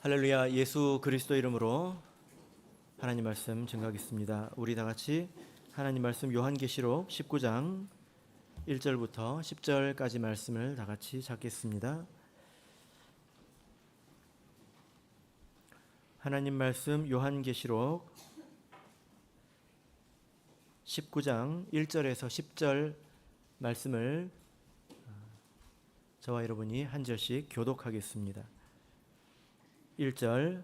할렐루야. 예수 그리스도 이름으로 하나님 말씀 증거하겠습니다. 우리 다 같이 하나님 말씀 요한계시록 19장 1절부터 10절까지 말씀을 다 같이 찾겠습니다. 하나님 말씀 요한계시록 19장 1절에서 10절 말씀을 저와 여러분이 한 절씩 교독하겠습니다. 1절.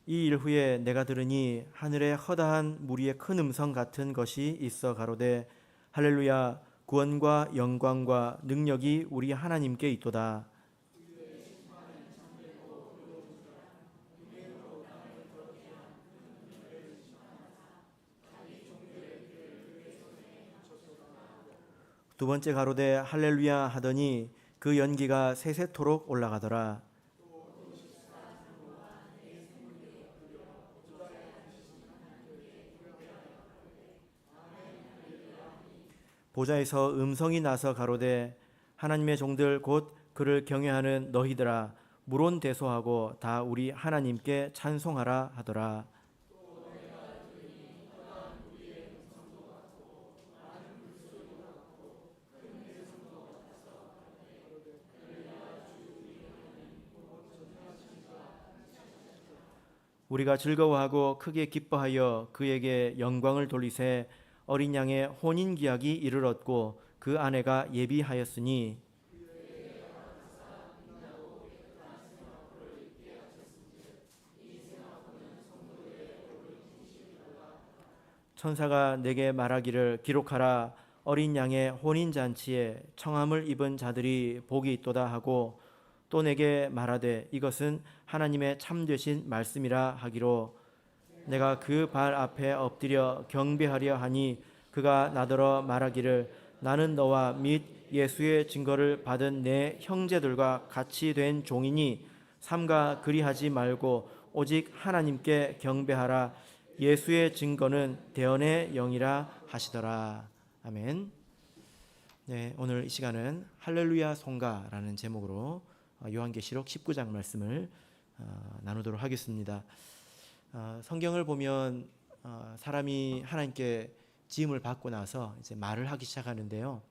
이 일 후에 내가 들으니 하늘에 허다한 무리의 큰 음성 같은 것이 있어 가로되 할렐루야, 구원과 영광과 능력이 우리 하나님께 있도다. 두 번째 가로되 할렐루야 하더니 그 연기가 세세토록 올라가더라. 보좌에서 음성이 나서 가로되 하나님의 종들 곧 그를 경외하는 너희들아, 물론대소하고 다 우리 하나님께 찬송하라 하더라. 우리가 즐거워하고 크게 기뻐하여 그에게 영광을 돌리세. 어린 양의 혼인 기약이 이르렀고 그 아내가 예비하였으니 천사가 내게 말하기를 기록하라. 어린 양의 혼인 잔치에 청함을 입은 자들이 복이 있도다 하고 또 내게 말하되 이것은 하나님의 참되신 말씀이라 하기로 내가 그 발 앞에 엎드려 경배하려 하니 그가 나더러 말하기를 나는 너와 및 예수의 증거를 받은 내 형제들과 같이 된 종이니 삼가 그리하지 말고 오직 하나님께 경배하라. 예수의 증거는 대언의 영이라 하시더라. 아멘. 네, 오늘 이 시간은 할렐루야 송가라는 제목으로 요한계시록 19장 말씀을 나누도록 하겠습니다. 성경을 보면 사람이 하나님께 지음을 받고 나서 이제 말을 하기 시작하는데요.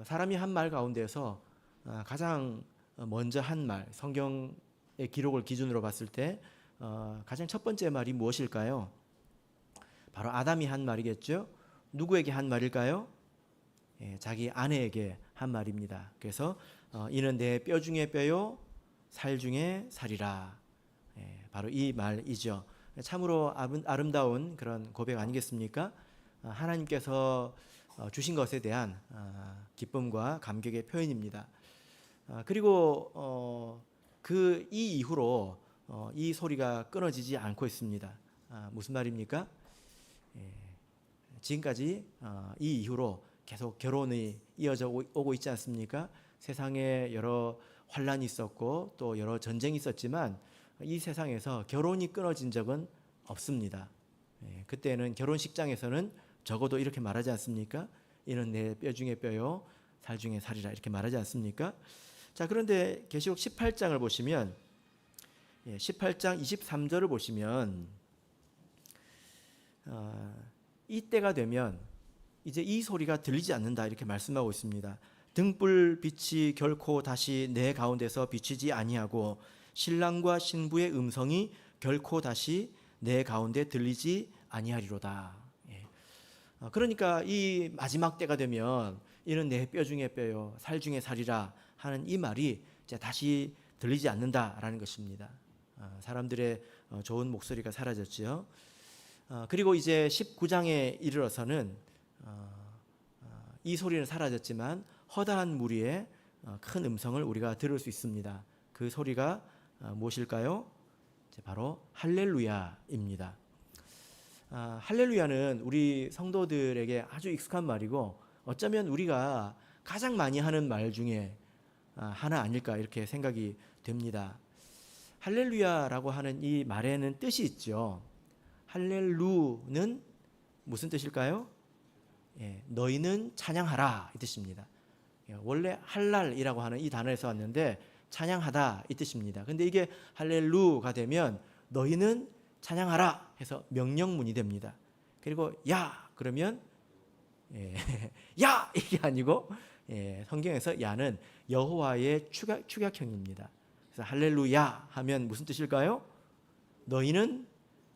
사람이 한 말 가운데서 가장 먼저 한 말, 성경의 기록을 기준으로 봤을 때 가장 첫 번째 말이 무엇일까요? 바로 아담이 한 말이겠죠. 누구에게 한 말일까요? 자기 아내에게 한 말입니다. 그래서 이는 내 뼈 중에 뼈요 살 중에 살이라. 바로 이 말이죠. 참으로 아름다운 그런 고백 아니겠습니까? 하나님께서 주신 것에 대한 기쁨과 감격의 표현입니다. 그리고 이 이후로 이 소리가 끊어지지 않고 있습니다. 무슨 말입니까? 지금까지 이 이후로 계속 결혼이 이어져 오고 있지 않습니까? 세상에 여러 환란이 있었고 또 여러 전쟁이 있었지만 이 세상에서 결혼이 끊어진 적은 없습니다. 그때는 결혼식장에서는 적어도 이렇게 말하지 않습니까? 이는 내 뼈 중에 뼈요 살 중에 살이라 이렇게 말하지 않습니까? 자, 그런데 계시록 18장을 보시면 18장 23절을 보시면 이때가 되면 이제 이 소리가 들리지 않는다 이렇게 말씀하고 있습니다. 등불 빛이 결코 다시 내 가운데서 비치지 아니하고 신랑과 신부의 음성이 결코 다시 내 가운데 들리지 아니하리로다. 그러니까 이 마지막 때가 되면 이는 내 뼈 중에 뼈요 살 중에 살이라 하는 이 말이 이제 다시 들리지 않는다라는 것입니다. 사람들의 좋은 목소리가 사라졌죠. 그리고 이제 19장에 이르러서는 이 소리는 사라졌지만 허다한 무리의 큰 음성을 우리가 들을 수 있습니다. 그 소리가 무엇일까요? 바로 할렐루야입니다. 할렐루야는 우리 성도들에게 아주 익숙한 말이고 어쩌면 우리가 가장 많이 하는 말 중에 하나 아닐까 이렇게 생각이 됩니다. 할렐루야라고 하는 이 말에는 뜻이 있죠. 할렐루는 무슨 뜻일까요? 너희는 찬양하라 이 뜻입니다. 원래 할랄이라고 하는 이 단어에서 왔는데 찬양하다 이 뜻입니다. 근데 이게 할렐루가 되면 너희는 찬양하라 해서 명령문이 됩니다. 그리고 야 그러면 야 이게 아니고 성경에서 야는 여호와의 축약형입니다. 그래서 할렐루야 하면 무슨 뜻일까요? 너희는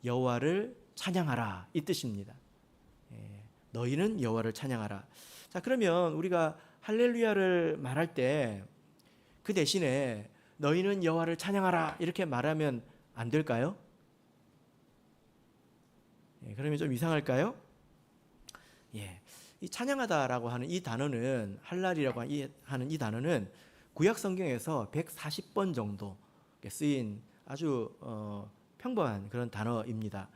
여호와를 찬양하라 이 뜻입니다. 너희는 여호와를 찬양하라. 자, 그러면 우리가 할렐루야를 말할 때 그 대신에 너희는 여호와를 찬양하라 이렇게 말하면 안 될까요? 그러면 좀 이상할까요? 이 찬양하다라고 하는 이 단어는 할랄이라고 하는 이 단어는 구약 성경에서 140번 정도 쓰인 아주 평범한 그런 단어입니다.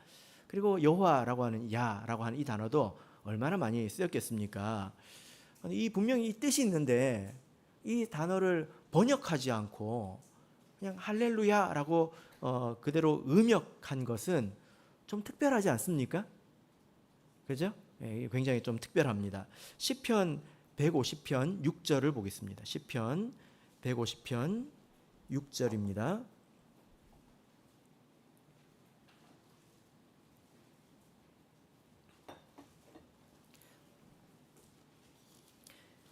그리고 여호와라고 하는 야라고 하는 이 단어도 얼마나 많이 쓰였겠습니까? 이 분명히 이 뜻이 있는데 이 단어를 번역하지 않고 그냥 할렐루야라고 그대로 음역한 것은 좀 특별하지 않습니까? 그죠? 굉장히 좀 특별합니다. 시편 150편 6절을 보겠습니다. 시편 150편 6절입니다.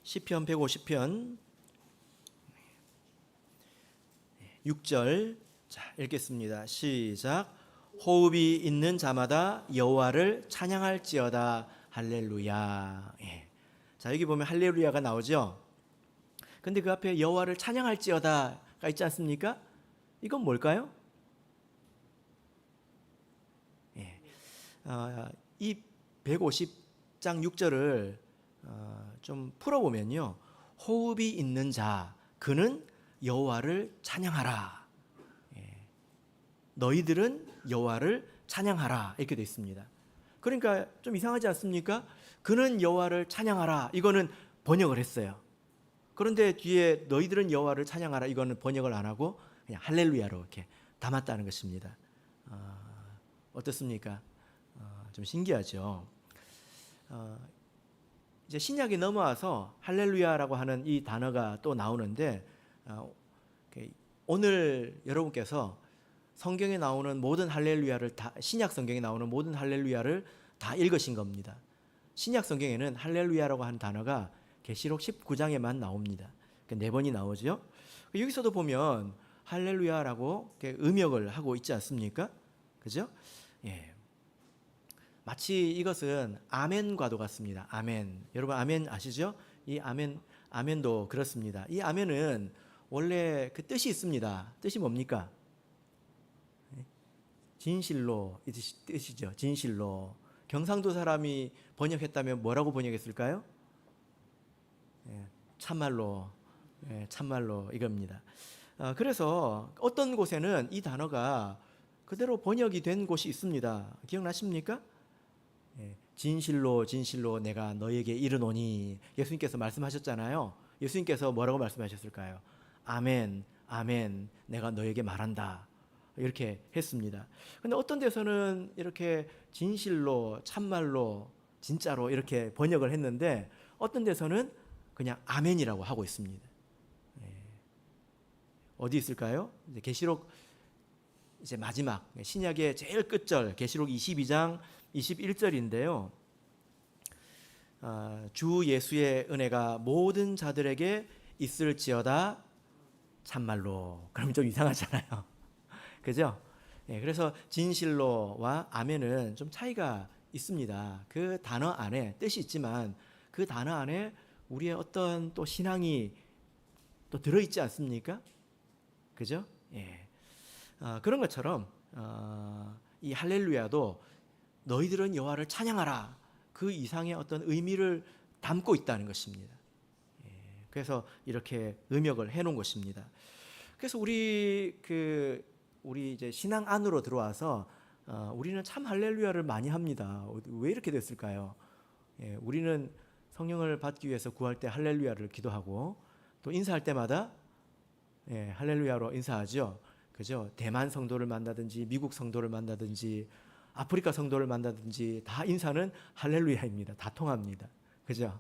시편 150편 6절 자 읽겠습니다. 시작. 호흡이 있는 자마다 여호와를 찬양할지어다 할렐루야. 자 여기 보면 할렐루야가 나오죠. 근데 그 앞에 여호와를 찬양할지어다가 있지 않습니까? 이건 뭘까요? 이 150장 6절을 좀 풀어보면요. 호흡이 있는 자 그는 여호와를 찬양하라. 너희들은 여호와를 찬양하라 이렇게 되어 있습니다. 그러니까 좀 이상하지 않습니까? 그는 여호와를 찬양하라 이거는 번역을 했어요. 그런데 뒤에 너희들은 여호와를 찬양하라 이거는 번역을 안 하고 그냥 할렐루야로 이렇게 담았다는 것입니다. 어떻습니까? 좀 신기하죠. 이제 신약이 넘어와서 할렐루야라고 하는 이 단어가 또 나오는데 오늘 여러분께서 성경에 나오는 모든 할렐루야를 다 신약 성경에 나오는 모든 할렐루야를 다 읽으신 겁니다. 신약 성경에는 할렐루야라고 하는 단어가 계시록 19장에만 나옵니다. 4번이 나오죠. 여기서도 보면 할렐루야라고 음역을 하고 있지 않습니까? 그죠? 마치 이것은 아멘과도 같습니다. 아멘. 여러분 아멘 아시죠? 이 아멘도 그렇습니다. 이 아멘은 원래 그 뜻이 있습니다. 뜻이 뭡니까? 진실로 이 뜻이죠. 진실로. 경상도 사람이 번역했다면 뭐라고 번역했을까요? 참말로. 참말로 이겁니다. 그래서 어떤 곳에는 이 단어가 그대로 번역이 된 곳이 있습니다. 기억나십니까? 진실로 진실로 내가 너에게 이르노니 예수님께서 말씀하셨잖아요. 예수님께서 뭐라고 말씀하셨을까요? 아멘 아멘 내가 너에게 말한다 이렇게 했습니다. 근데 어떤 데서는 이렇게 진실로 참말로 진짜로 이렇게 번역을 했는데 어떤 데서는 그냥 아멘이라고 하고 있습니다. 어디 있을까요? 이제 계시록 이제 마지막 신약의 제일 끝절 계시록 22장 21절인데요. 주 예수의 은혜가 모든 자들에게 있을지어다 참말로. 그럼 좀 이상하잖아요. 그죠? 그래서 진실로와 아멘은 좀 차이가 있습니다. 그 단어 안에 뜻이 있지만 그 단어 안에 우리의 어떤 또 신앙이 또 들어있지 않습니까? 그죠? 그런 것처럼 이 할렐루야도 너희들은 여호와를 찬양하라 그 이상의 어떤 의미를 담고 있다는 것입니다. 그래서 이렇게 음역을 해놓은 것입니다. 그래서 우리 이제 신앙 안으로 들어와서 우리는 참 할렐루야를 많이 합니다. 왜 이렇게 됐을까요? 우리는 성령을 받기 위해서 구할 때 할렐루야를 기도하고 또 인사할 때마다 할렐루야로 인사하죠. 그죠? 대만 성도를 만나든지 미국 성도를 만나든지 아프리카 성도를 만나든지 다 인사는 할렐루야입니다. 다 통합니다. 그죠?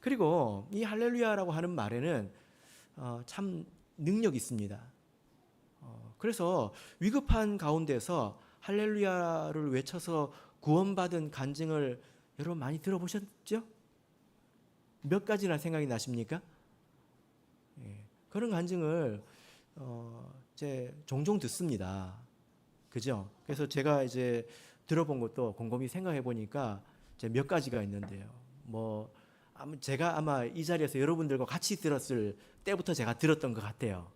그리고 이 할렐루야라고 하는 말에는 참 능력이 있습니다. 그래서 위급한 가운데서 할렐루야를 외쳐서 구원받은 간증을 여러분 많이 들어보셨죠? 몇 가지나 생각이 나십니까? 그런 간증을 이제 종종 듣습니다. 그죠? 그래서 제가 이제 들어본 것도 곰곰이 생각해 보니까 몇 가지가 있는데요. 제가 아마 이 자리에서 여러분들과 같이 들었을 때부터 제가 들었던 것 같아요.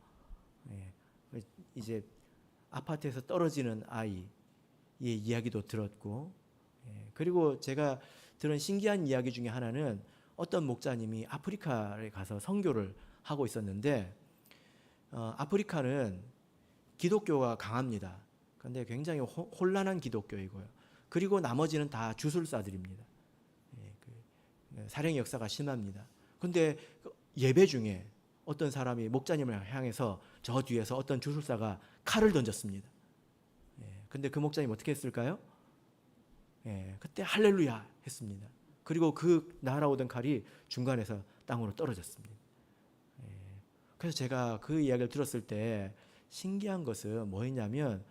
이제 아파트에서 떨어지는 아이의 이야기도 들었고, 그리고 제가 들은 신기한 이야기 중에 하나는 어떤 목사님이 아프리카에 가서 선교를 하고 있었는데, 아프리카는 기독교가 강합니다. 그런데 굉장히 혼란한 기독교이고요. 그리고 나머지는 다 주술사들입니다. 살인 역사가 심합니다. 그런데 예배 중에 어떤 사람이 목자님을 향해서 저 뒤에서 어떤 주술사가 칼을 던졌습니다. 근데 그 목자님 어떻게 했을까요? 그때 할렐루야 했습니다. 그리고 그 날아오던 칼이 중간에서 땅으로 떨어졌습니다. 그래서 제가 그 이야기를 들었을 때 신기한 것은 뭐였냐면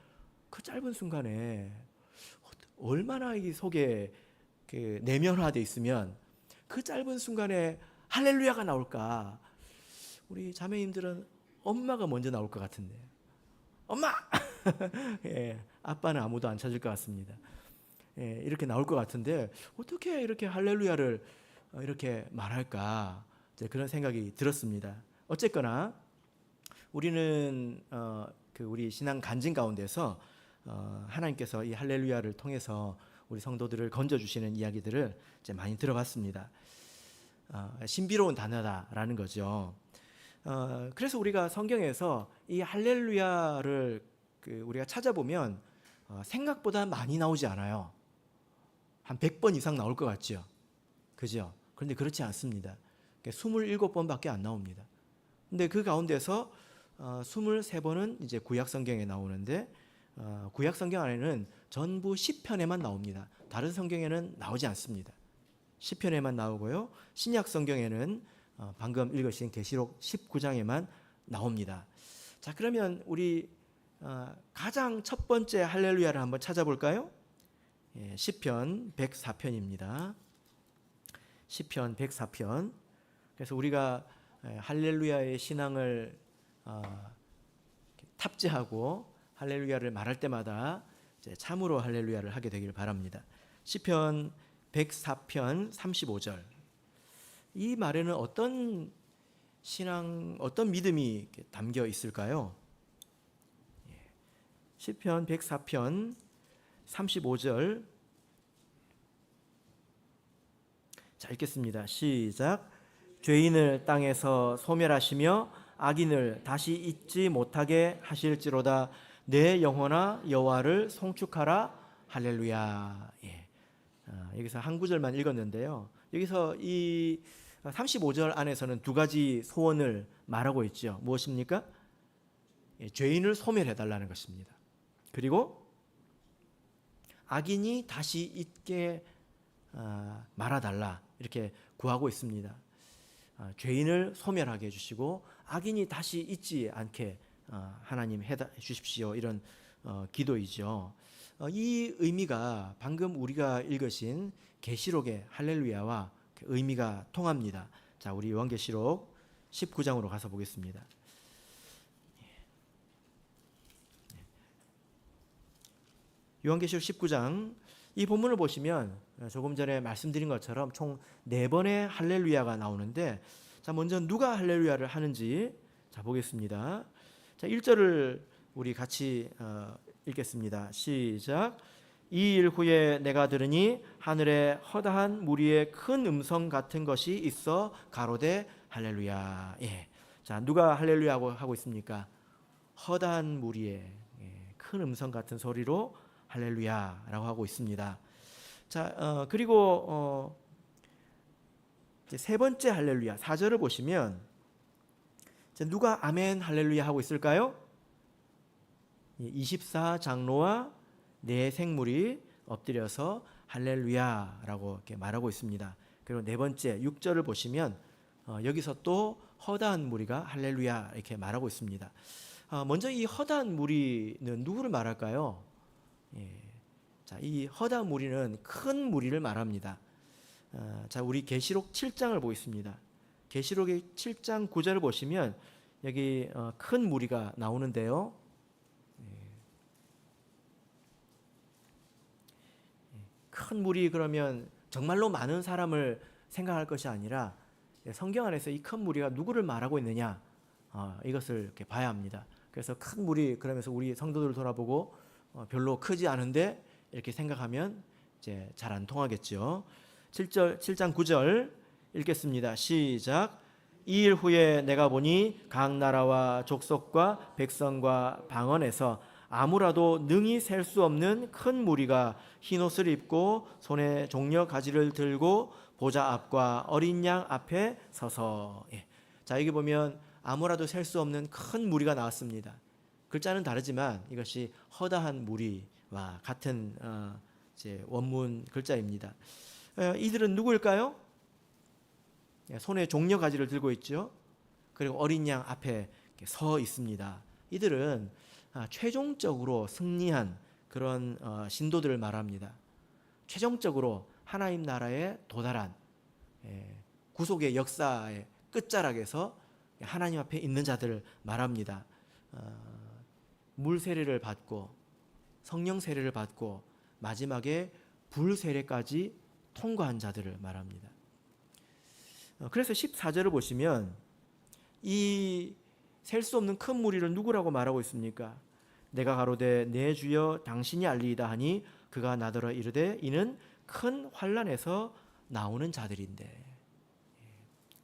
그 짧은 순간에 얼마나 이 속에 내면화되어 있으면 그 짧은 순간에 할렐루야가 나올까. 우리 자매님들은 엄마가 먼저 나올 것 같은데, 엄마! 아빠는 아무도 안 찾을 것 같습니다. 이렇게 나올 것 같은데 어떻게 이렇게 할렐루야를 이렇게 말할까, 이제 그런 생각이 들었습니다. 어쨌거나 우리는 우리 신앙 간증 가운데서 하나님께서 이 할렐루야를 통해서 우리 성도들을 건져주시는 이야기들을 이제 많이 들어봤습니다. 신비로운 단어다라는 거죠. 그래서 우리가 성경에서 이 할렐루야를 우리가 찾아보면 생각보다 많이 나오지 않아요. 한 100번 이상 나올 것 같죠. 그죠? 그런데 그렇지 않습니다. 27번밖에 안 나옵니다. 근데 그 가운데서 23번은 이제 구약 성경에 나오는데, 구약 성경 안에는 전부 시편에만 나옵니다. 다른 성경에는 나오지 않습니다. 시편에만 나오고요. 신약 성경에는 방금 읽으신 계시록 19장에만 나옵니다. 자, 그러면 우리 가장 첫 번째 할렐루야를 한번 찾아볼까요? 시편 104편입니다. 시편 104편. 그래서 우리가 할렐루야의 신앙을 탑재하고 할렐루야를 말할 때마다 이제 참으로 할렐루야를 하게 되기를 바랍니다. 시편 104편 35절. 이 말에는 어떤 신앙, 어떤 믿음이 담겨 있을까요? 시편 104편 35절. 자, 읽겠습니다. 시작. 죄인을 땅에서 소멸하시며 악인을 다시 잊지 못하게 하실지로다. 내 영혼아 여호와를 송축하라. 할렐루야. 여기서 한 구절만 읽었는데요. 여기서 이 35절 안에서는 두 가지 소원을 말하고 있죠. 무엇입니까? 죄인을 소멸해달라는 것입니다. 그리고 악인이 다시 잊게 말아달라, 이렇게 구하고 있습니다. 죄인을 소멸하게 해주시고 악인이 다시 잊지 않게 하나님 해 주십시오, 이런 기도이죠. 이 의미가 방금 우리가 읽으신 계시록의 할렐루야와 의미가 통합니다. 자, 우리 요한계시록 19장으로 가서 보겠습니다. 요한계시록 19장, 이 본문을 보시면 조금 전에 말씀드린 것처럼 총 4번의 할렐루야가 나오는데, 자, 먼저 누가 할렐루야를 하는지 자 보겠습니다. 자, 1절을 우리 같이 읽겠습니다. 시작. 이 일 후에 내가 들으니 하늘에 허다한 무리의 큰 음성 같은 것이 있어 가로되 할렐루야. 자, 누가 할렐루야 하고 있습니까? 허다한 무리의 큰 음성 같은 소리로 할렐루야라고 하고 있습니다. 자, 그리고 이제 세 번째 할렐루야 4절을 보시면 누가 아멘 할렐루야 하고 있을까요? 24장로와 네 생물이 엎드려서 할렐루야라고 이렇게 말하고 있습니다. 그리고 네 번째 6절을 보시면 여기서 또 허다한 무리가 할렐루야 이렇게 말하고 있습니다. 먼저 이 허다한 무리는 누구를 말할까요? 자, 이 허다한 무리는 큰 무리를 말합니다. 자, 우리 계시록 7장을 보겠습니다. 계시록의 7장 9절을 보시면 여기 큰 무리가 나오는데요. 큰 무리 그러면 정말로 많은 사람을 생각할 것이 아니라 성경 안에서 이 큰 무리가 누구를 말하고 있느냐 이것을 이렇게 봐야 합니다. 그래서 큰 무리 그러면서 우리 성도들 돌아보고 별로 크지 않은데 이렇게 생각하면 이제 잘 안 통하겠죠. 7장 9절 읽겠습니다. 시작. 이 일 후에 내가 보니 각 나라와 족속과 백성과 방언에서 아무라도 능히 셀 수 없는 큰 무리가 흰옷을 입고 손에 종려 가지를 들고 보좌 앞과 어린 양 앞에 서서. 자, 여기 보면 아무라도 셀 수 없는 큰 무리가 나왔습니다. 글자는 다르지만 이것이 허다한 무리와 같은 이제 원문 글자입니다. 이들은 누구일까요? 손에 종려 가지를 들고 있죠. 그리고 어린 양 앞에 서 있습니다. 이들은 최종적으로 승리한 그런 신도들을 말합니다. 최종적으로 하나님 나라에 도달한 구속의 역사의 끝자락에서 하나님 앞에 있는 자들을 말합니다. 물 세례를 받고 성령 세례를 받고 마지막에 불 세례까지 통과한 자들을 말합니다. 그래서 14절을 보시면 이 셀 수 없는 큰 무리를 누구라고 말하고 있습니까? 내가 가로되 내 주여 당신이 알리이다 하니 그가 나더러 이르되 이는 큰 환난에서 나오는 자들인데,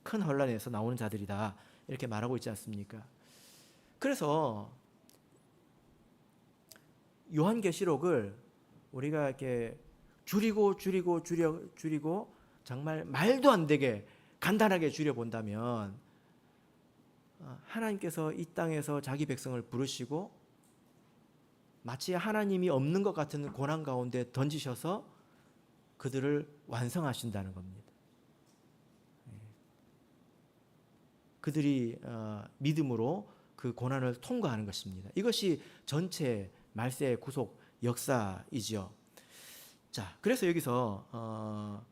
큰 환난에서 나오는 자들이다 이렇게 말하고 있지 않습니까? 그래서 요한계시록을 우리가 이렇게 줄이고 정말 말도 안 되게 간단하게 줄여본다면 하나님께서 이 땅에서 자기 백성을 부르시고 마치 하나님이 없는 것 같은 고난 가운데 던지셔서 그들을 완성하신다는 겁니다. 그들이 믿음으로 그 고난을 통과하는 것입니다. 이것이 전체 말세의 구속 역사이지요. 자, 그래서 여기서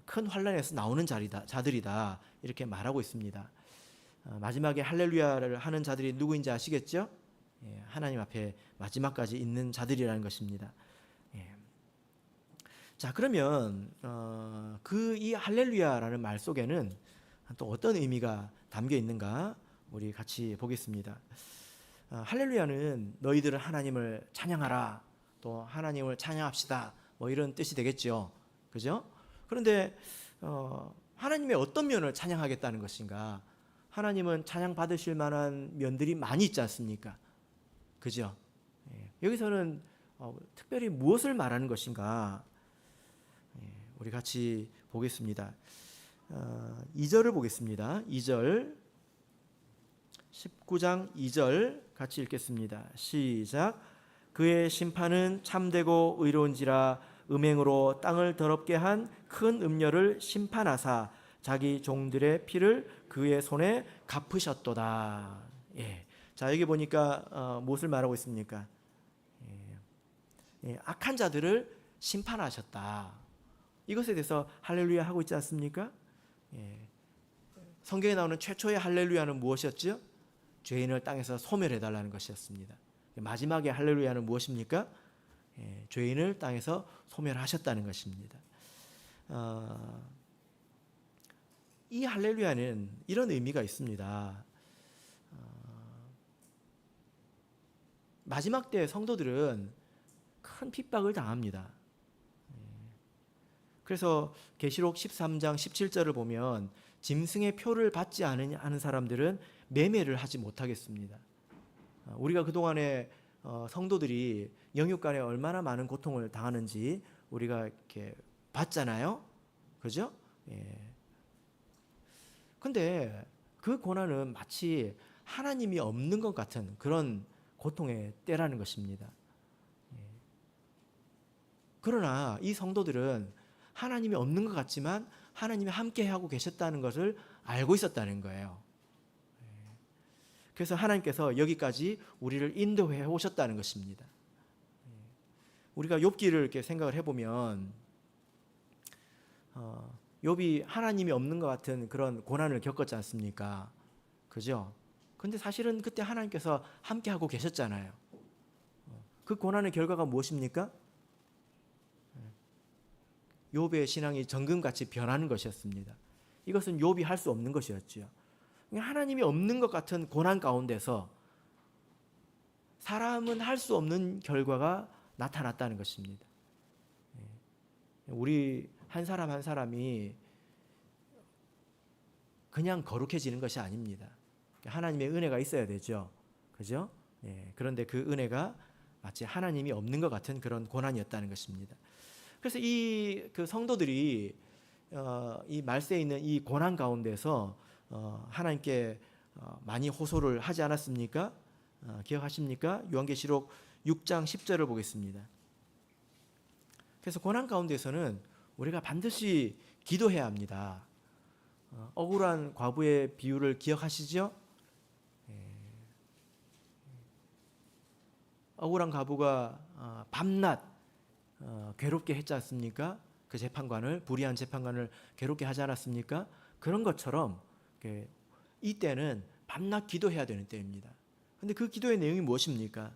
큰 환난에서 나오는 자들이다 이렇게 말하고 있습니다. 마지막에 할렐루야를 하는 자들이 누구인지 아시겠죠? 하나님 앞에 마지막까지 있는 자들이라는 것입니다. 자, 그러면 이 할렐루야라는 말 속에는 또 어떤 의미가 담겨 있는가 우리 같이 보겠습니다. 할렐루야는 너희들은 하나님을 찬양하라, 또 하나님을 찬양합시다, 뭐 이런 뜻이 되겠죠. 그죠? 그런데 하나님의 어떤 면을 찬양하겠다는 것인가? 하나님은 찬양 받으실 만한 면들이 많이 있지 않습니까? 그죠? 여기서는 특별히 무엇을 말하는 것인가? 우리 같이 보겠습니다. 2절을 보겠습니다. 2절, 19장 2절 같이 읽겠습니다. 시작. 그의 심판은 참되고 의로운지라 음행으로 땅을 더럽게 한 큰 음녀를 심판하사 자기 종들의 피를 그의 손에 갚으셨도다. 자, 여기 보니까 무엇을 말하고 있습니까? 악한 자들을 심판하셨다. 이것에 대해서 할렐루야 하고 있지 않습니까? 성경에 나오는 최초의 할렐루야는 무엇이었죠? 죄인을 땅에서 소멸해달라는 것이었습니다. 마지막에 할렐루야는 무엇입니까? 죄인을 땅에서 소멸하셨다는 것입니다. 이 할렐루야는 이런 의미가 있습니다. 마지막 때 성도들은 큰 핍박을 당합니다. 그래서 계시록 13장 17절을 보면 짐승의 표를 받지 않은 사람들은 매매를 하지 못하겠습니다. 우리가 그동안에 성도들이 영육간에 얼마나 많은 고통을 당하는지 우리가 이렇게 봤잖아요. 그죠? 근데 그 고난은 마치 하나님이 없는 것 같은 그런 고통의 때라는 것입니다. 그러나 이 성도들은 하나님이 없는 것 같지만 하나님이 함께 하고 계셨다는 것을 알고 있었다는 거예요. 그래서 하나님께서 여기까지 우리를 인도해 오셨다는 것입니다. 우리가 욥기를 이렇게 생각을 해보면 욥이 하나님이 없는 것 같은 그런 고난을 겪었지 않습니까? 그죠? 근데 사실은 그때 하나님께서 함께 하고 계셨잖아요. 그 고난의 결과가 무엇입니까? 욥의 신앙이 정금같이 변하는 것이었습니다. 이것은 욥이 할 수 없는 것이었죠. 하나님이 없는 것 같은 고난 가운데서 사람은 할 수 없는 결과가 나타났다는 것입니다. 우리 한 사람 한 사람이 그냥 거룩해지는 것이 아닙니다. 하나님의 은혜가 있어야 되죠. 그죠? 그런데 그 은혜가 마치 하나님이 없는 것 같은 그런 고난이었다는 것입니다. 그래서 그 성도들이 이 말세에 있는 이 고난 가운데서 하나님께 많이 호소를 하지 않았습니까? 기억하십니까? 요한계시록 6장 10절을 보겠습니다. 그래서 고난 가운데서는 우리가 반드시 기도해야 합니다. 억울한 과부의 비유를 기억하시죠? 억울한 과부가 밤낮 괴롭게 했지 않습니까? 그 재판관을, 불의한 재판관을 괴롭게 하지 않았습니까? 그런 것처럼 이때는 밤낮 기도해야 되는 때입니다. 근데 그 기도의 내용이 무엇입니까?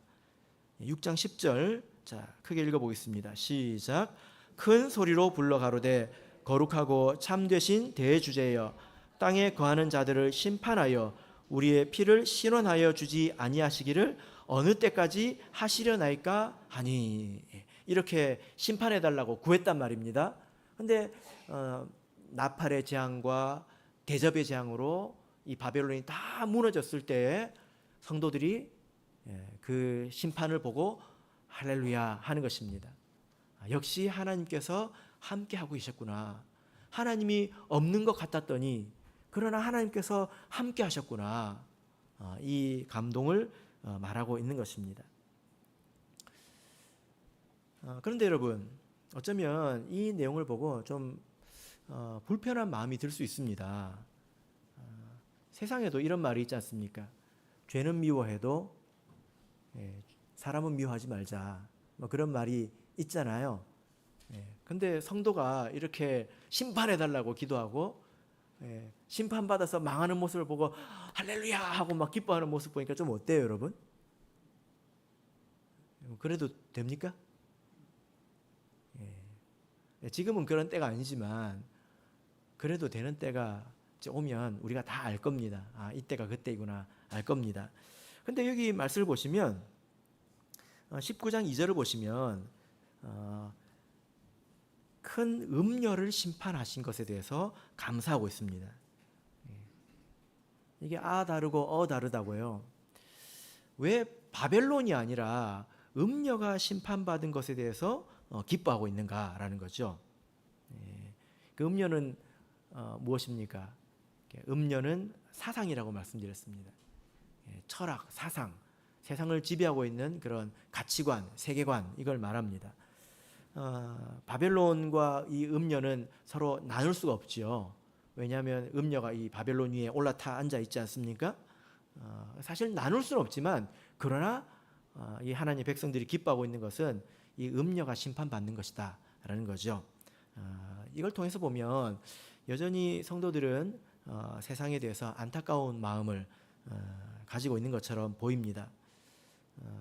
6장 10절, 자 크게 읽어보겠습니다. 시작. 큰 소리로 불러 가로되 거룩하고 참되신 대주제여, 땅에 거하는 자들을 심판하여 우리의 피를 신원하여 주지 아니하시기를 어느 때까지 하시려나이까 하니, 이렇게 심판해달라고 구했단 말입니다. 근데 나팔의 재앙과 대접의 재앙으로 이 바벨론이 다 무너졌을 때에 성도들이 그 심판을 보고 할렐루야 하는 것입니다. 역시 하나님께서 함께 하고 계셨구나. 하나님이 없는 것 같았더니 그러나 하나님께서 함께 하셨구나. 이 감동을 말하고 있는 것입니다. 그런데 여러분, 어쩌면 이 내용을 보고 좀 불편한 마음이 들 수 있습니다. 세상에도 이런 말이 있지 않습니까? 죄는 미워해도 사람은 미워하지 말자, 뭐 그런 말이 있잖아요. 근데 성도가 이렇게 심판해달라고 기도하고 심판받아서 망하는 모습을 보고 할렐루야 하고 막 기뻐하는 모습 보니까 좀 어때요, 여러분? 그래도 됩니까? 지금은 그런 때가 아니지만 그래도 되는 때가 오면 우리가 다 알 겁니다. 이때가 그때이구나 알 겁니다. 근데 여기 말씀을 보시면 19장 2절을 보시면 큰 음녀를 심판하신 것에 대해서 감사하고 있습니다. 이게 다르고 다르다고요. 왜 바벨론이 아니라 음녀가 심판받은 것에 대해서 기뻐하고 있는가라는 거죠. 그 음녀는 무엇입니까? 음녀는 사상이라고 말씀드렸습니다. 철학, 사상, 세상을 지배하고 있는 그런 가치관, 세계관, 이걸 말합니다. 바벨론과 이 음녀는 서로 나눌 수가 없지요. 왜냐하면 음녀가 이 바벨론 위에 올라타 앉아 있지 않습니까? 사실 나눌 수는 없지만 그러나 이 하나님의 백성들이 기뻐하고 있는 것은 이 음녀가 심판받는 것이다 라는 거죠. 이걸 통해서 보면 여전히 성도들은 세상에 대해서 안타까운 마음을 가지고 있는 것처럼 보입니다.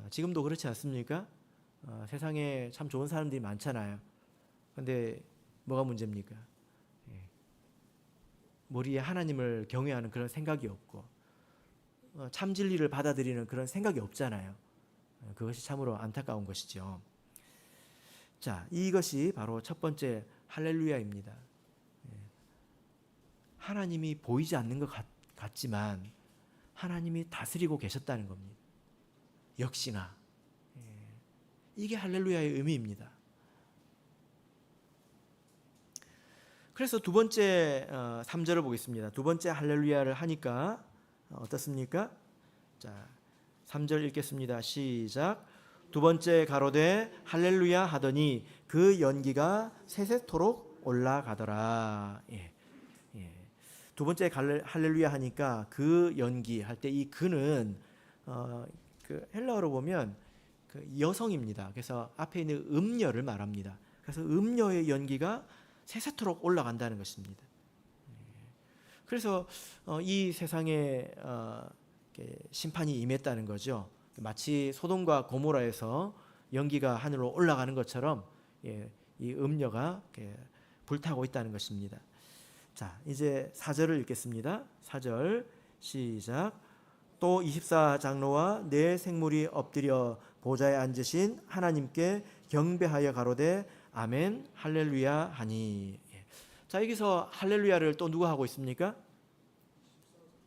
지금도 그렇지 않습니까? 세상에 참 좋은 사람들이 많잖아요. 근데 뭐가 문제입니까? 머리에 하나님을 경외하는 그런 생각이 없고 참 진리를 받아들이는 그런 생각이 없잖아요. 그것이 참으로 안타까운 것이죠. 자, 이것이 바로 첫 번째 할렐루야입니다. 하나님이 보이지 않는 것 같지만 하나님이 다스리고 계셨다는 겁니다. 역시나 이게 할렐루야의 의미입니다. 그래서 두 번째 3절을 보겠습니다. 두 번째 할렐루야를 하니까 어떻습니까? 자, 3절 읽겠습니다. 시작. 두 번째 가로되 할렐루야 하더니 그 연기가 세세토록 올라가더라. 예. 예. 두 번째 할렐루야 하니까 그 연기 할 때 이 그는 그 헬라어로 보면 그 여성입니다. 그래서 앞에 있는 음녀를 말합니다. 그래서 음녀의 연기가 세세토록 올라간다는 것입니다. 그래서 이 세상에 심판이 임했다는 거죠. 마치 소돔과 고모라에서 연기가 하늘로 올라가는 것처럼 이 음녀가 불타고 있다는 것입니다. 자, 이제 4절을 읽겠습니다. 4절 시작. 또 24장로와 네 생물이 엎드려 보좌에 앉으신 하나님께 경배하여 가로되 아멘 할렐루야 하니. 자, 여기서 할렐루야를 또 누가 하고 있습니까?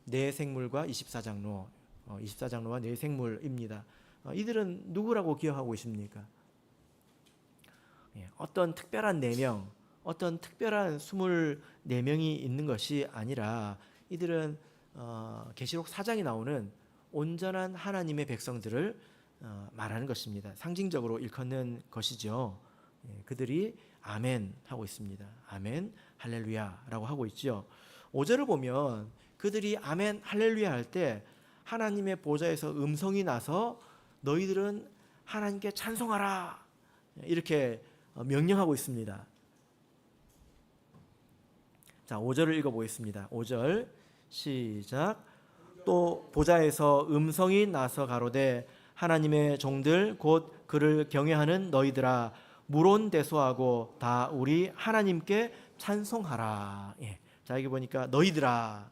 네 생물과 24장로, 24장로와 네 생물입니다. 이들은 누구라고 기억하고 있습니까? 어떤 특별한 4명, 어떤 특별한 24명이 있는 것이 아니라 이들은 계시록 4장에 나오는 온전한 하나님의 백성들을 말하는 것입니다. 상징적으로 일컫는 것이죠. 그들이 아멘 하고 있습니다. 아멘 할렐루야라고 하고 있죠. 5절을 보면 그들이 아멘 할렐루야 할 때 하나님의 보좌에서 음성이 나서 너희들은 하나님께 찬송하라 이렇게 명령하고 있습니다. 자, 5절을 읽어보겠습니다. 5절 시작. 또 보좌에서 음성이 나서 가로되 하나님의 종들 곧 그를 경외하는 너희들아 물온대소하고 다 우리 하나님께 찬송하라. 자, 여기 보니까 너희들아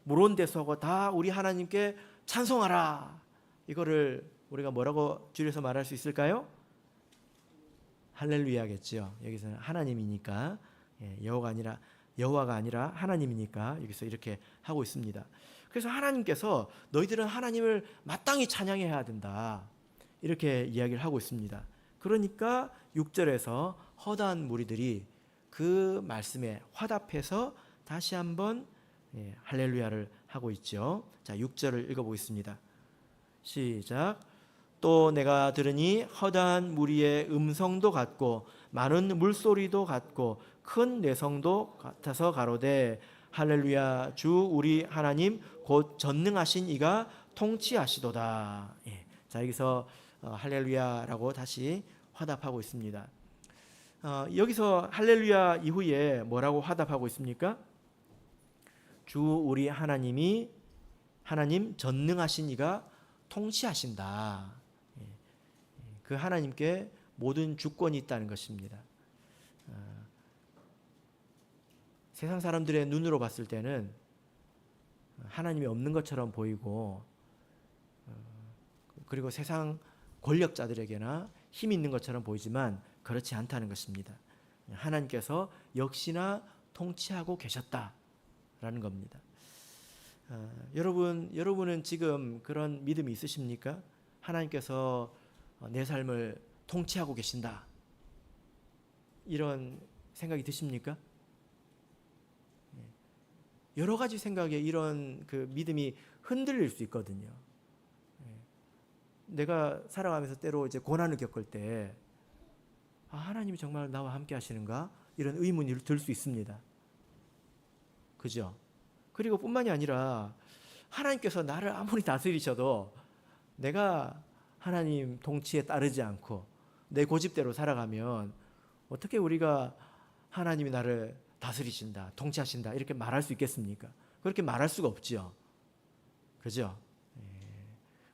물온대소하고 다 우리 하나님께 찬송하라. 이거를 우리가 뭐라고 줄여서 말할 수 있을까요? 할렐루야겠죠. 여기서는 하나님이니까 여호와가 아니라 하나님이니까 여기서 이렇게 하고 있습니다. 그래서 하나님께서 너희들은 하나님을 마땅히 찬양해야 된다 이렇게 이야기를 하고 있습니다. 그러니까 6절에서 허다한 무리들이 그 말씀에 화답해서 다시 한번 할렐루야를 하고 있죠. 자, 6절을 읽어보겠습니다. 시작. 또 내가 들으니 허다한 무리의 음성도 같고 많은 물소리도 같고 큰 내성도 같아서 가로되 할렐루야 주 우리 하나님 곧 전능하신 이가 통치하시도다. 자, 여기서 할렐루야라고 다시 화답하고 있습니다. 여기서 할렐루야 이후에 뭐라고 화답하고 있습니까? 주 우리 하나님 전능하신 이가 통치하신다. 그 하나님께 모든 주권이 있다는 것입니다. 세상 사람들의 눈으로 봤을 때는 하나님이 없는 것처럼 보이고 그리고 세상 권력자들에게나 힘이 있는 것처럼 보이지만 그렇지 않다는 것입니다. 하나님께서 역시나 통치하고 계셨다라는 겁니다. 여러분은 지금 그런 믿음이 있으십니까? 하나님께서 내 삶을 통치하고 계신다. 이런 생각이 드십니까? 여러 가지 생각에 이런 그 믿음이 흔들릴 수 있거든요. 내가 살아가면서 때로 이제 고난을 겪을 때 하나님이 정말 나와 함께 하시는가? 이런 의문이 들 수 있습니다. 그죠? 그리고 뿐만이 아니라 하나님께서 나를 아무리 다스리셔도 내가 하나님 통치에 따르지 않고 내 고집대로 살아가면 어떻게 우리가 하나님이 나를 다스리신다, 통치하신다 이렇게 말할 수 있겠습니까? 그렇게 말할 수가 없죠. 그죠?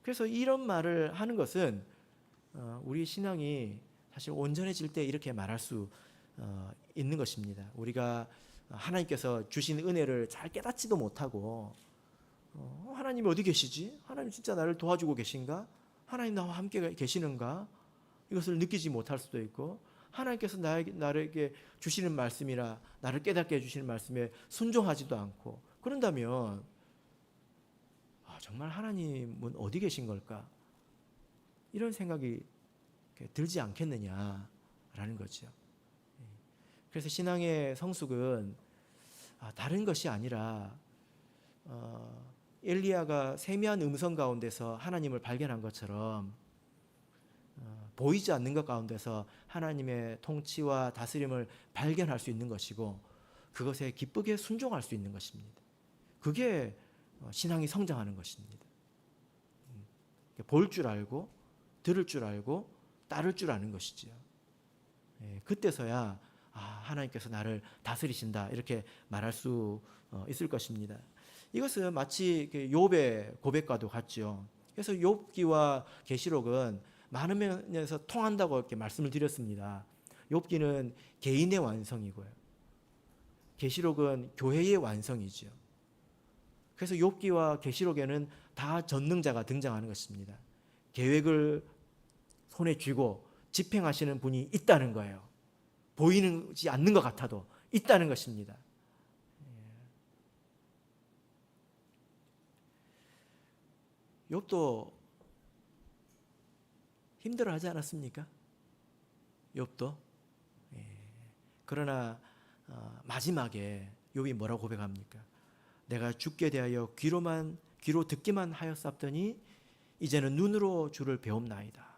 그래서 이런 말을 하는 것은 우리 신앙이 사실 온전해질 때 이렇게 말할 수 있는 것입니다. 우리가 하나님께서 주신 은혜를 잘 깨닫지도 못하고 하나님이 어디 계시지? 하나님 진짜 나를 도와주고 계신가? 하나님 나와 함께 계시는가? 이것을 느끼지 못할 수도 있고 하나님께서 나에게 주시는 말씀이나 나를 깨닫게 해주시는 말씀에 순종하지도 않고 그런다면 정말 하나님은 어디 계신 걸까? 이런 생각이 들지 않겠느냐라는 거죠. 그래서 신앙의 성숙은 다른 것이 아니라 엘리야가 세미한 음성 가운데서 하나님을 발견한 것처럼 보이지 않는 것 가운데서 하나님의 통치와 다스림을 발견할 수 있는 것이고 그것에 기쁘게 순종할 수 있는 것입니다. 그게 신앙이 성장하는 것입니다. 볼 줄 알고 들을 줄 알고 따를 줄 아는 것이지요. 그때서야 하나님께서 나를 다스리신다 이렇게 말할 수 있을 것입니다. 이것은 마치 욥의 고백과도 같죠. 그래서 욥기와 계시록은 많은 면에서 통한다고 이렇게 말씀을 드렸습니다. 욥기는 개인의 완성이고요. 계시록은 교회의 완성이죠. 그래서 욥기와 계시록에는 다 전능자가 등장하는 것입니다. 계획을 손에 쥐고 집행하시는 분이 있다는 거예요. 보이지 않는 것 같아도 있다는 것입니다. 욥도 힘들어하지 않았습니까? 욥도. 그러나 마지막에 욥이 뭐라고 고백합니까? 내가 죽게 대하여 귀로 듣기만 하였사더니 이제는 눈으로 주를 배움나이다.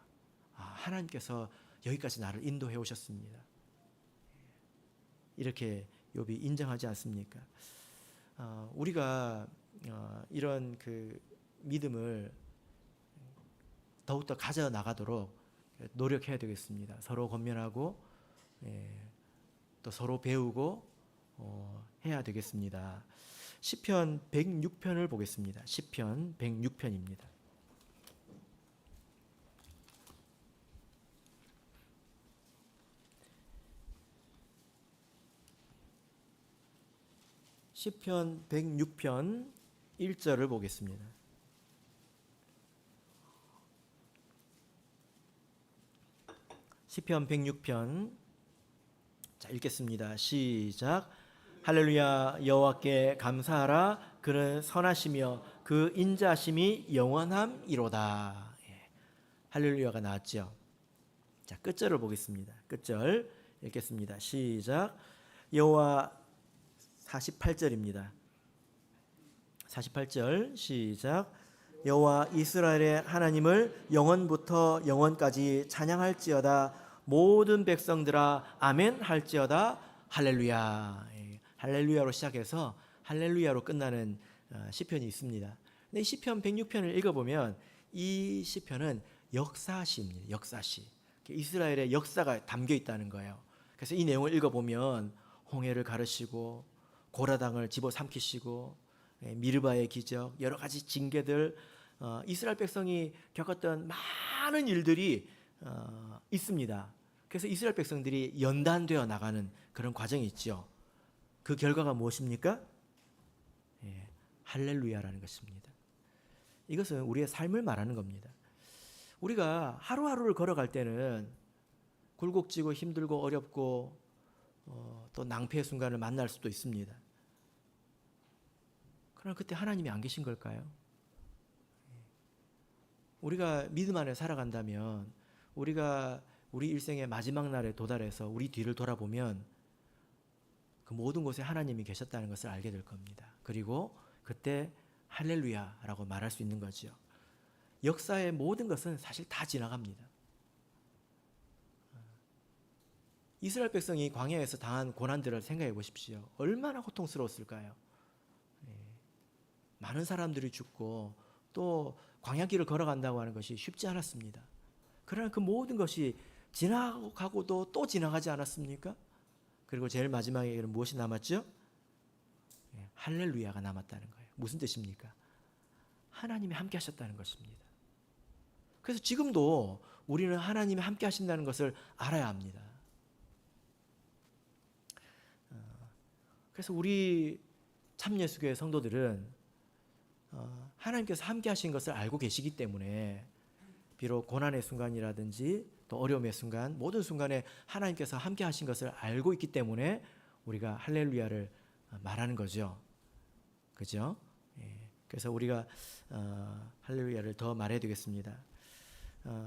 하나님께서 여기까지 나를 인도해 오셨습니다. 이렇게 욥이 인정하지 않습니까? 우리가 이런 그 믿음을 더욱더 가져 나가도록 노력해야 되겠습니다. 서로 권면하고 또 서로 배우고 해야 되겠습니다. 시편 106편을 보겠습니다. 시편 106편입니다. 시편 106편 1절을 보겠습니다. 시편 106편 자 읽겠습니다. 시작. 할렐루야. 여호와께 감사하라. 그는 선하시며 그 인자심이 영원함이로다. 할렐루야가 나왔죠. 자 끝절을 보겠습니다. 끝절 읽겠습니다. 시작. 여호와 48절입니다. 48절 시작. 여호와 이스라엘의 하나님을 영원부터 영원까지 찬양할지어다. 모든 백성들아 아멘 할지어다. 할렐루야. 할렐루야로 시작해서 할렐루야로 끝나는 시편이 있습니다. 근데 이 시편 106편을 읽어보면 이 시편은 역사시입니다. 역사시. 이스라엘의 역사가 담겨 있다는 거예요. 그래서 이 내용을 읽어보면 홍해를 가르시고 고라당을 집어삼키시고 미르바의 기적, 여러 가지 징계들, 이스라엘 백성이 겪었던 많은 일들이 있습니다. 그래서 이스라엘 백성들이 연단되어 나가는 그런 과정이 있죠. 그 결과가 무엇입니까? 할렐루야라는 것입니다. 이것은 우리의 삶을 말하는 겁니다. 우리가 하루하루를 걸어갈 때는 굴곡지고 힘들고 어렵고 또 낭패의 순간을 만날 수도 있습니다. 그러나 그때 하나님이 안 계신 걸까요? 우리가 믿음 안에 살아간다면 우리가 우리 일생의 마지막 날에 도달해서 우리 뒤를 돌아보면 그 모든 곳에 하나님이 계셨다는 것을 알게 될 겁니다. 그리고 그때 할렐루야라고 말할 수 있는 거죠. 역사의 모든 것은 사실 다 지나갑니다. 이스라엘 백성이 광야에서 당한 고난들을 생각해 보십시오. 얼마나 고통스러웠을까요? 많은 사람들이 죽고 또 광야길을 걸어간다고 하는 것이 쉽지 않았습니다. 그러나 그 모든 것이 지나가고도 또 지나가지 않았습니까? 그리고 제일 마지막에는 무엇이 남았죠? 할렐루야가 남았다는 거예요. 무슨 뜻입니까? 하나님이 함께 하셨다는 것입니다. 그래서 지금도 우리는 하나님이 함께 하신다는 것을 알아야 합니다. 그래서 우리 참예수교회 성도들은 하나님께서 함께 하신 것을 알고 계시기 때문에 비록 고난의 순간이라든지 또 어려움의 순간 모든 순간에 하나님께서 함께 하신 것을 알고 있기 때문에 우리가 할렐루야를 말하는 거죠. 그죠? 그래서 우리가 할렐루야를 더 말해야 되겠습니다.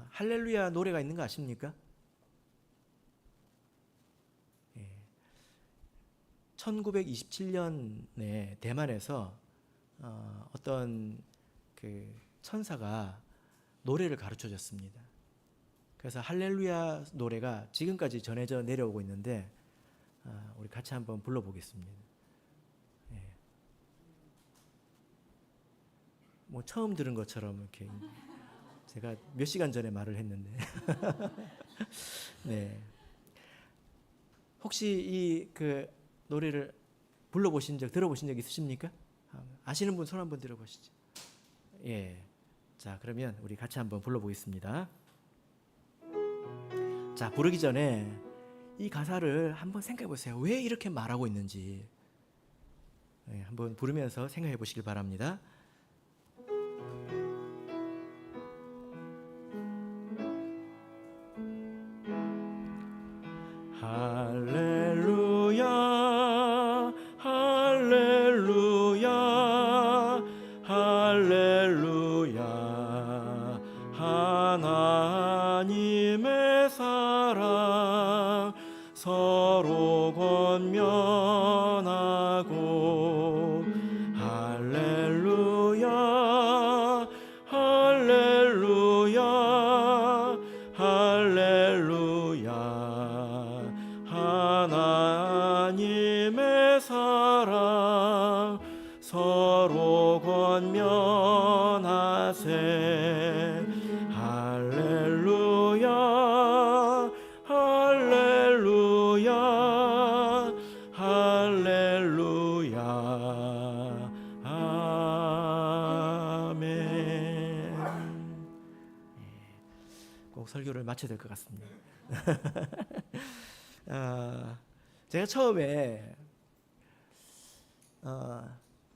할렐루야 노래가 있는 거 아십니까? 1927년에 대만에서 어떤 그 천사가 노래를 가르쳐 줬습니다. 그래서 할렐루야 노래가 지금까지 전해져 내려오고 있는데 우리 같이 한번 불러보겠습니다. 예. 뭐 처음 들은 것처럼 이렇게 제가 몇 시간 전에 말을 했는데 네. 혹시 이 그 노래를 들어보신 적 있으십니까? 아시는 분 손 한번 들어보시죠. 예. 자, 그러면 우리 같이 한번 불러보겠습니다. 자, 부르기 전에 이 가사를 한번 생각해 보세요. 왜 이렇게 말하고 있는지. 예, 한번 부르면서 생각해 보시길 바랍니다. 할렐루야, 할렐루야, 할렐루야. 하나님의 사랑 서로 권면하고 할렐루야, 할렐루야, 할렐루야. 하나님의 사랑 서로 권면하세. 할렐루야, 할렐루야, 할렐루야. 아멘. 꼭 설교를 마쳐야 될 것 같습니다. 제가 처음에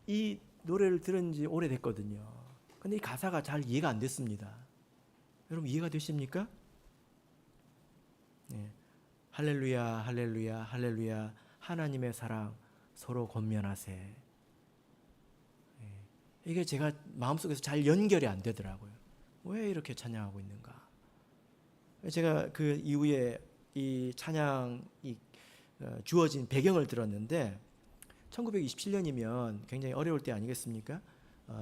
이 노래를 들은 지 오래됐거든요. 근데 이 가사가 잘 이해가 안 됐습니다. 여러분 이해가 되십니까? 네. 할렐루야, 할렐루야, 할렐루야. 하나님의 사랑 서로 권면하세. 네. 이게 제가 마음속에서 잘 연결이 안 되더라고요. 왜 이렇게 찬양하고 있는가? 제가 그 이후에 이 찬양이 주어진 배경을 들었는데 1927년이면 굉장히 어려울 때 아니겠습니까?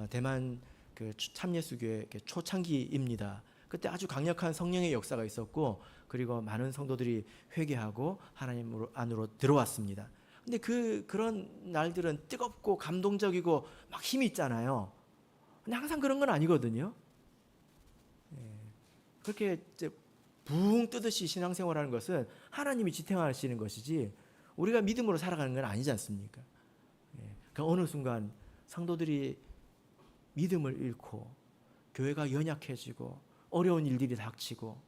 대만 그 참예수교의 초창기입니다. 그때 아주 강력한 성령의 역사가 있었고 그리고 많은 성도들이 회개하고 하나님 안으로 들어왔습니다. 근데 그런 날들은 뜨겁고 감동적이고 막 힘이 있잖아요. 근데 항상 그런 건 아니거든요. 그렇게 이제 붕 뜨듯이 신앙생활하는 것은 하나님이 지탱하시는 것이지 우리가 믿음으로 살아가는 건 아니지 않습니까? 그러니까 어느 순간 성도들이 믿음을 잃고 교회가 연약해지고 어려운 일들이 닥치고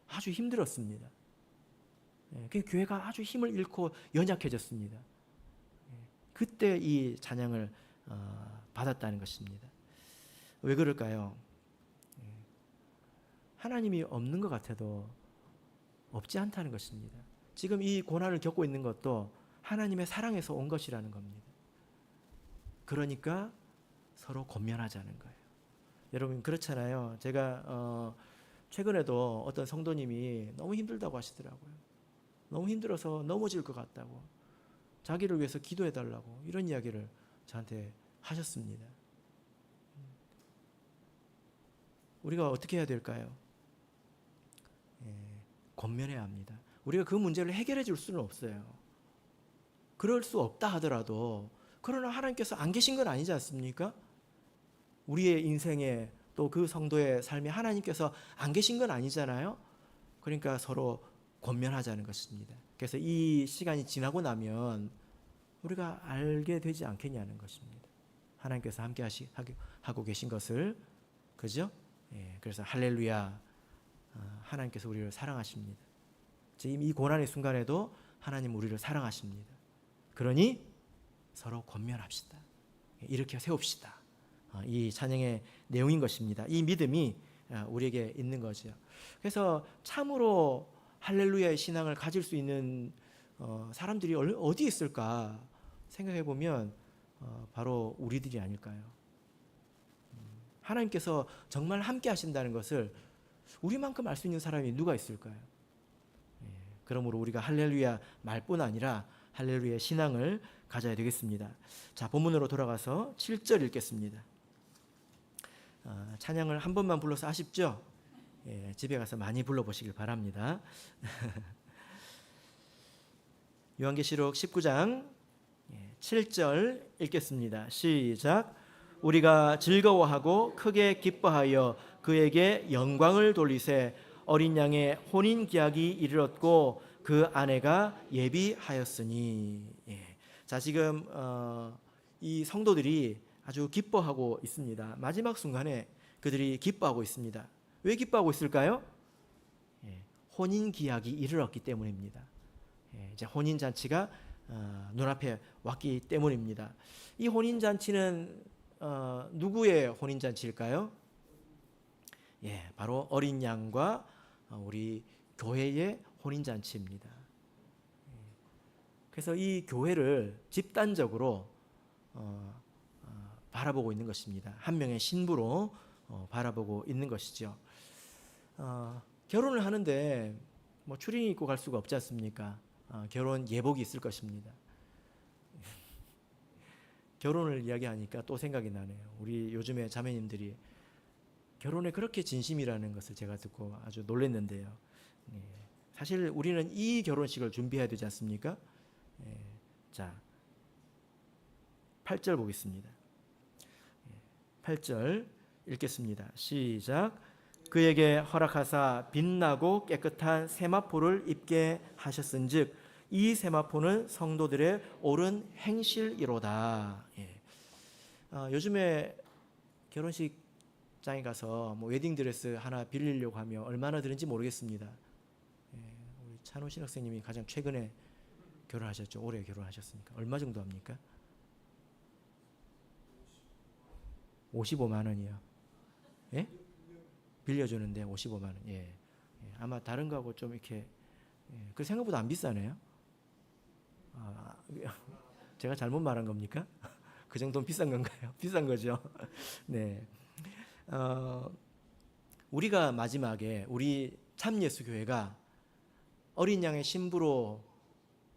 아주 힘들었습니다. 그 교회가 아주 힘을 잃고 연약해졌습니다. 그때 이 찬양을 받았다는 것입니다. 왜 그럴까요? 하나님이 없는 것 같아도 없지 않다는 것입니다. 지금 이 고난을 겪고 있는 것도 하나님의 사랑에서 온 것이라는 겁니다. 그러니까 서로 권면하자는 거예요. 여러분 그렇잖아요. 제가 최근에도 어떤 성도님이 너무 힘들다고 하시더라고요. 너무 힘들어서 넘어질 것 같다고, 자기를 위해서 기도해달라고 이런 이야기를 저한테 하셨습니다. 우리가 어떻게 해야 될까요? 권면해야 합니다. 우리가 그 문제를 해결해 줄 수는 없어요. 그럴 수 없다 하더라도 그러나 하나님께서 안 계신 건 아니지 않습니까? 우리의 인생에 또 그 성도의 삶에 하나님께서 안 계신 건 아니잖아요. 그러니까 서로 권면하자는 것입니다. 그래서 이 시간이 지나고 나면 우리가 알게 되지 않겠냐는 것입니다. 하나님께서 함께 하고 계신 것을, 그죠? 그래서 할렐루야, 하나님께서 우리를 사랑하십니다. 지금 이 고난의 순간에도 하나님 우리를 사랑하십니다. 그러니 서로 권면합시다. 이렇게 세웁시다. 이 찬양의 내용인 것입니다. 이 믿음이 우리에게 있는 거죠. 그래서 참으로 할렐루야의 신앙을 가질 수 있는 사람들이 어디 있을까 생각해 보면 바로 우리들이 아닐까요? 하나님께서 정말 함께 하신다는 것을 우리만큼 알 수 있는 사람이 누가 있을까요? 그러므로 우리가 할렐루야 말뿐 아니라 할렐루야의 신앙을 가져야 되겠습니다. 자, 본문으로 돌아가서 7절 읽겠습니다. 찬양을 한 번만 불러서 아쉽죠? 집에 가서 많이 불러보시길 바랍니다. 요한계시록 19장 7절 읽겠습니다. 시작. 우리가 즐거워하고 크게 기뻐하여 그에게 영광을 돌리세 어린 양의 혼인 기약이 이르렀고 그 아내가 예비하였으니. 자, 지금 이 성도들이 아주 기뻐하고 있습니다. 마지막 순간에 그들이 기뻐하고 있습니다. 왜 기뻐하고 있을까요? 혼인 기약이 이르렀기 때문입니다. 이제 혼인 잔치가 눈앞에 왔기 때문입니다. 이 혼인 잔치는 누구의 혼인 잔치일까요? 바로 어린 양과 우리 교회의 혼인 잔치입니다. 그래서 이 교회를 집단적으로 바라보고 있는 것입니다. 한 명의 신부로 바라보고 있는 것이죠. 결혼을 하는데 뭐 추리닝 입고 갈 수가 없지 않습니까? 결혼 예복이 있을 것입니다. 결혼을 이야기하니까 또 생각이 나네요. 우리 요즘에 자매님들이 결혼에 그렇게 진심이라는 것을 제가 듣고 아주 놀랐는데요. 사실 우리는 이 결혼식을 준비해야 되지 않습니까? 자, 8절 보겠습니다. 8절 읽겠습니다. 시작. 그에게 허락하사 빛나고 깨끗한 세마포를 입게 하셨은즉 이 세마포는 성도들의 옳은 행실이로다. 요즘에 결혼식장에 가서 뭐 웨딩드레스 하나 빌리려고 하면 얼마나 드는지 모르겠습니다. 우리 찬호신 학생님이 가장 최근에 결혼하셨죠. 올해 결혼하셨으니까 얼마 정도 합니까? 55만 원이요. 예? 빌려주는데 55만 원. 아마 다른 거하고 좀 이렇게 그 생각보다 안 비싸네요. 제가 잘못 말한 겁니까? 그 정도는 비싼 건가요? 비싼 거죠. 네. 우리가 마지막에 우리 참예수교회가 어린 양의 신부로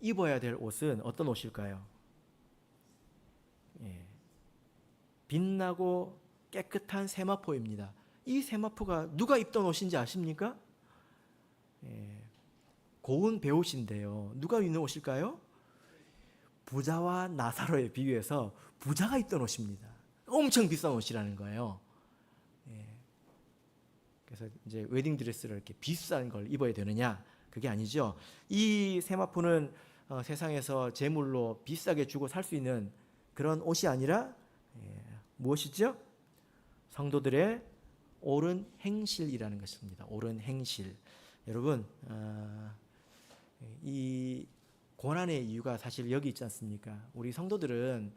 입어야 될 옷은 어떤 옷일까요? 빛나고 깨끗한 세마포입니다. 이 세마포가 누가 입던 옷인지 아십니까? 고운 배옷인데요. 누가 입는 옷일까요? 부자와 나사로에 비유해서 부자가 입던 옷입니다. 엄청 비싼 옷이라는 거예요. 그래서 이제 웨딩 드레스를 이렇게 비싼 걸 입어야 되느냐? 그게 아니죠. 이 세마포는 세상에서 제물로 비싸게 주고 살 수 있는 그런 옷이 아니라 무엇이죠? 성도들의 옳은 행실이라는 것입니다. 옳은 행실. 여러분, 이 고난의 이유가 사실 여기 있지 않습니까? 우리 성도들은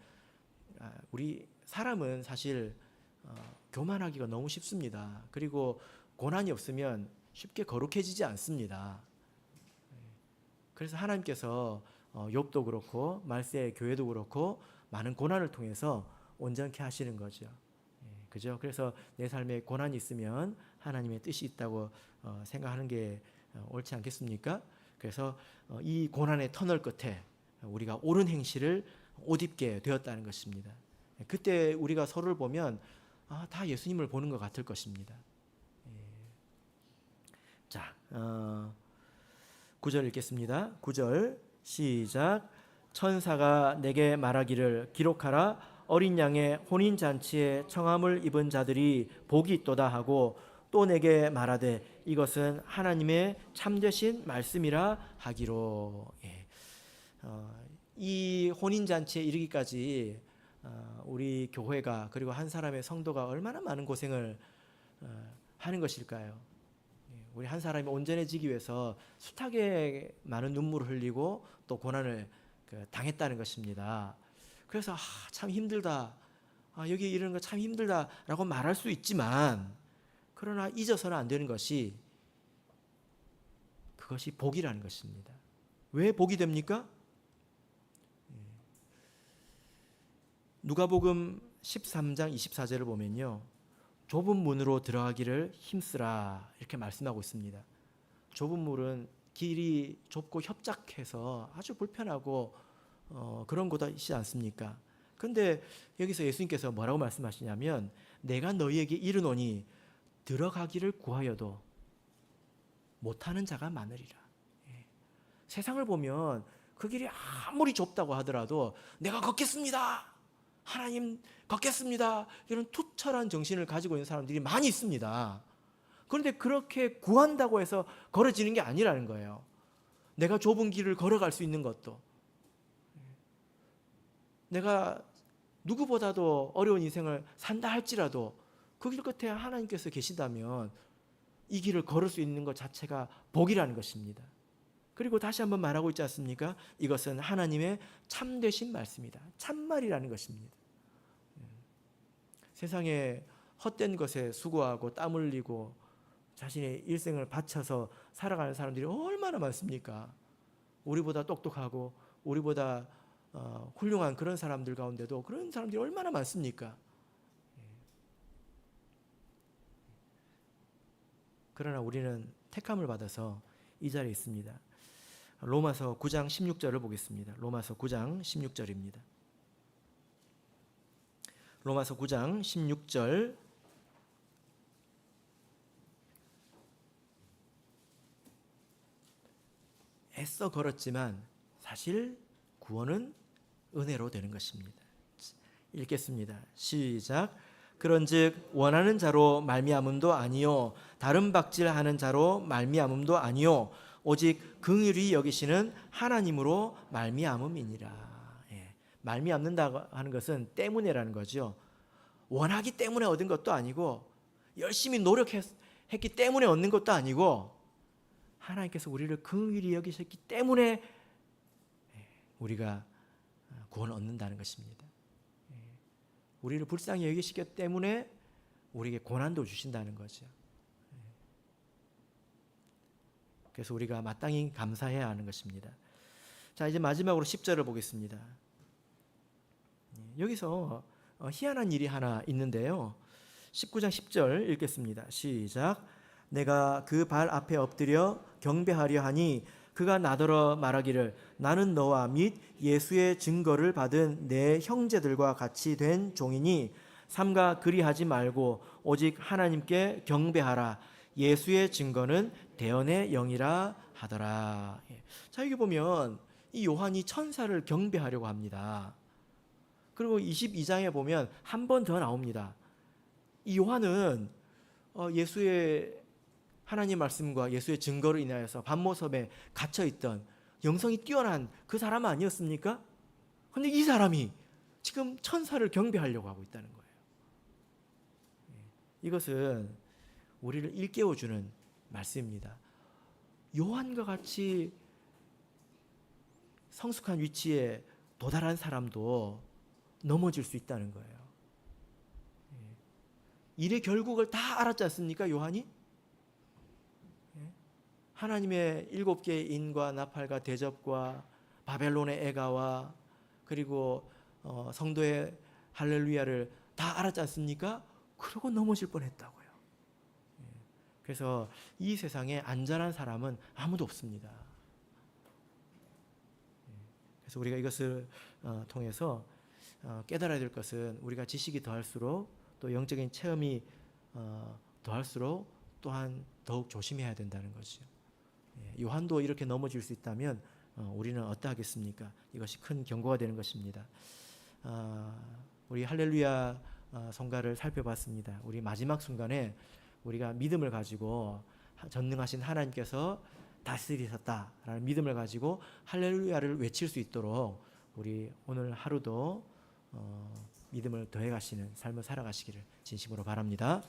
우리 사람은 사실 교만하기가 너무 쉽습니다. 그리고 고난이 없으면 쉽게 거룩해지지 않습니다. 그래서 하나님께서 욥도 그렇고 말세의 교회도 그렇고 많은 고난을 통해서 온전케 하시는 거죠. 그죠? 그래서 내 삶에 고난이 있으면 하나님의 뜻이 있다고 생각하는 게 옳지 않겠습니까? 그래서 이 고난의 터널 끝에 우리가 옳은 행실을 옷 입게 되었다는 것입니다. 그때 우리가 서로를 보면 다 예수님을 보는 것 같을 것입니다. 자, 9절 읽겠습니다. 9절 시작. 천사가 내게 말하기를 기록하라. 어린 양의 혼인 잔치에 청함을 입은 자들이 복이 있도다 하고 또 내게 말하되 이것은 하나님의 참되신 말씀이라 하기로. 이 혼인 잔치에 이르기까지 우리 교회가 그리고 한 사람의 성도가 얼마나 많은 고생을 하는 것일까요? 우리 한 사람이 온전해지기 위해서 숱하게 많은 눈물을 흘리고 또 고난을 당했다는 것입니다. 그래서 참 힘들다, 여기 이러는 거 참 힘들다라고 말할 수 있지만 그러나 잊어서는 안 되는 것이 그것이 복이라는 것입니다. 왜 복이 됩니까? 누가복음 13장 24절을 보면요, 좁은 문으로 들어가기를 힘쓰라 이렇게 말씀하고 있습니다. 좁은 문은 길이 좁고 협착해서 아주 불편하고 그런 곳이지 않습니까? 그런데 여기서 예수님께서 뭐라고 말씀하시냐면 내가 너희에게 이르노니 들어가기를 구하여도 못하는 자가 많으리라. 세상을 보면 그 길이 아무리 좁다고 하더라도 내가 걷겠습니다, 하나님 걷겠습니다, 이런 투철한 정신을 가지고 있는 사람들이 많이 있습니다. 그런데 그렇게 구한다고 해서 걸어지는 게 아니라는 거예요. 내가 좁은 길을 걸어갈 수 있는 것도, 내가 누구보다도 어려운 인생을 산다 할지라도 그 길 끝에 하나님께서 계시다면 이 길을 걸을 수 있는 것 자체가 복이라는 것입니다. 그리고 다시 한번 말하고 있지 않습니까? 이것은 하나님의 참되신 말씀이다. 참말이라는 것입니다. 세상에 헛된 것에 수고하고 땀 흘리고 자신의 일생을 바쳐서 살아가는 사람들이 얼마나 많습니까? 우리보다 똑똑하고 우리보다 훌륭한 그런 사람들 가운데도 그런 사람들이 얼마나 많습니까? 그러나 우리는 택함을 받아서 이 자리에 있습니다. 로마서 9장 16절을 보겠습니다. 로마서 9장 16절입니다. 로마서 9장 16절. 애써 걸었지만 사실 구원은 은혜로 되는 것입니다. 읽겠습니다. 시작. 그런즉 원하는 자로 말미암음도 아니요 다른 박질하는 자로 말미암음도 아니요 오직 긍휼히 여기시는 하나님으로 말미암음이니라. 말미암는다 하는 것은 때문에라는 거죠. 원하기 때문에 얻은 것도 아니고 열심히 노력했기 때문에 얻는 것도 아니고 하나님께서 우리를 긍휼히 여기셨기 때문에 우리가 구원을 얻는다는 것입니다. 우리를 불쌍히 여기시기 때문에 우리에게 고난도 주신다는 거죠. 그래서 우리가 마땅히 감사해야 하는 것입니다. 자, 이제 마지막으로 10절을 보겠습니다. 여기서 희한한 일이 하나 있는데요. 19장 10절 읽겠습니다. 시작. 내가 그 발 앞에 엎드려 경배하려 하니 그가 나더러 말하기를 나는 너와 및 예수의 증거를 받은 내 형제들과 같이 된 종이니 삼가 그리하지 말고 오직 하나님께 경배하라. 예수의 증거는 대언의 영이라 하더라. 자, 여기 보면 이 요한이 천사를 경배하려고 합니다. 그리고 22장에 보면 한 번 더 나옵니다. 이 요한은 예수의 하나님 말씀과 예수의 증거로 인하여서 밤모섬에 갇혀있던 영성이 뛰어난 그 사람 아니었습니까? 그런데 이 사람이 지금 천사를 경배하려고 하고 있다는 거예요. 이것은 우리를 일깨워주는 말씀입니다. 요한과 같이 성숙한 위치에 도달한 사람도 넘어질 수 있다는 거예요. 일의 결국을 다 알았지 않습니까, 요한이? 하나님의 7개의 인과 나팔과 대접과 바벨론의 애가와 그리고 성도의 할렐루야를 다 알았지 않습니까? 그러고 넘어질 뻔했다고요. 그래서 이 세상에 안전한 사람은 아무도 없습니다. 그래서 우리가 이것을 통해서 깨달아야 될 것은 우리가 지식이 더할수록 또 영적인 체험이 더할수록 또한 더욱 조심해야 된다는 거죠. 요한도 이렇게 넘어질 수 있다면 우리는 어떠하겠습니까? 이것이 큰 경고가 되는 것입니다. 우리 할렐루야 성가를 살펴봤습니다. 우리 마지막 순간에 우리가 믿음을 가지고 전능하신 하나님께서 다스리셨다라는 믿음을 가지고 할렐루야를 외칠 수 있도록 우리 오늘 하루도 믿음을 더해가시는 삶을 살아가시기를 진심으로 바랍니다.